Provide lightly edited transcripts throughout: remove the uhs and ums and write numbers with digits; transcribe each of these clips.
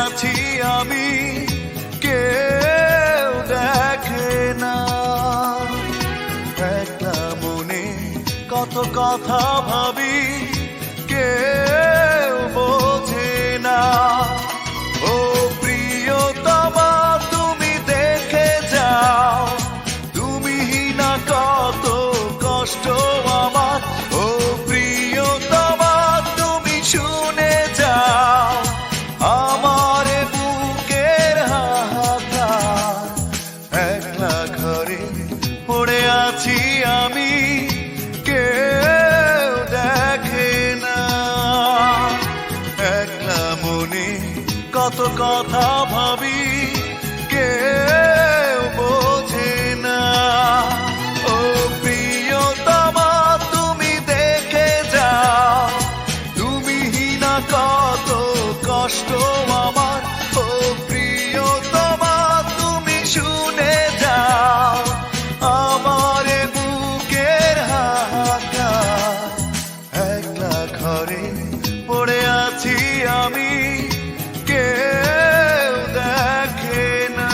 আছি আমি, কেউ দেখে না। একলা মনে কত কথা ভাবি, কেউ বোঝে না। ও প্রিয়তমা তুমি দেখে যাও, তুমি না কত কষ্ট আমার। ও প্রিয়তমা তুমি শুনে যাও আমার বুকের হাহাকার। একলা ঘরে পড়ে আছি আমি, কেউ দেখে না। একলা মনে কত কথা ভাবি, কেউ বোঝে না। ও প্রিয়তমা তুমি দেখে যাও, তুমি না কত কষ্ট আমার। ও প্রিয়তমা তুমি শুনে যাও আমার বুকের হাহাকার। একলা ঘরে পড়ে আছি আমি, কেউ দেখে না।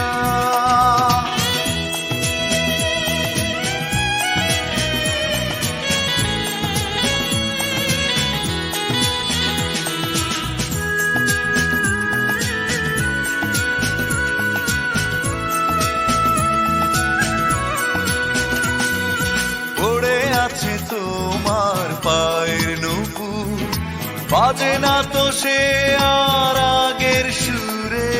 পড়ে আছে তোমার পায়ের নুপুর, বাজে না তো সে আর আগের সুরে।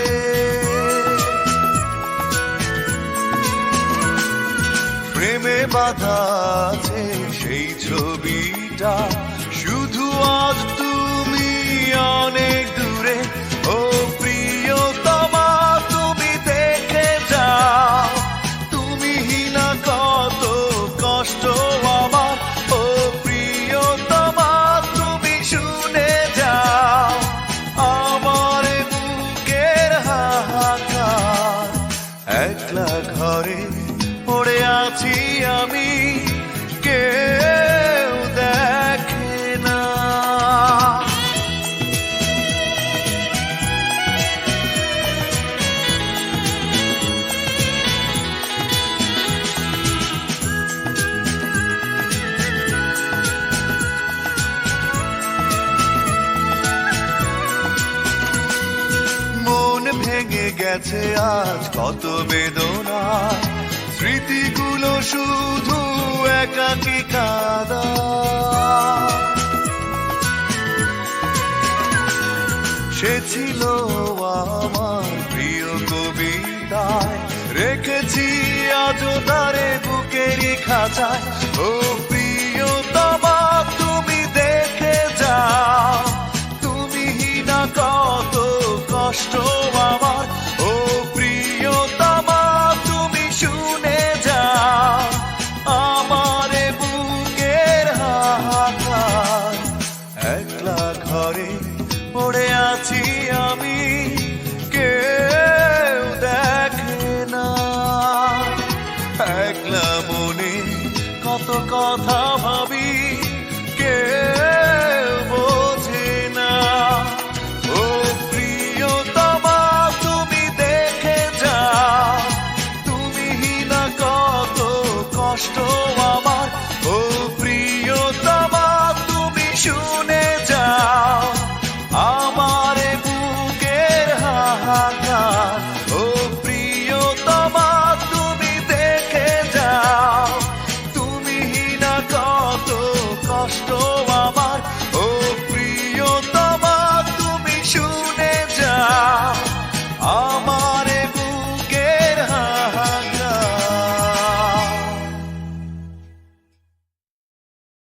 প্রেমে বাঁধা আছে সেই ছবিটা, শুধু আজ তুমি অনেক দূরে। ও প্রিয়তমা তুমি দেখে যাও, তুমি না কত কষ্ট আমার। ও প্রিয়তমা তুমি শুনে যাও আমার বুকের হাহাকার। একলা ঘরে পড়ে আছি আমি, কেউ দেখে না। মন ভেঙে গেছে আজ কত বেদনা, স্মৃতিগুলো শুধু একাকী কাঁদা। সে ছিল আমার প্রিয় কবিতায়, রেখেছি আজও তারে বুকেরই খাঁচায়। ও প্রিয়তমা তুমি দেখে যাও, তুমি না কত কষ্ট আমার। ও প্রিয়তমা তুমি শুনে যাও আমার বুকের হাহাকার। একলা ঘরে পড়ে আছি আমি, কেউ দেখে না। একলা মনে কত কথা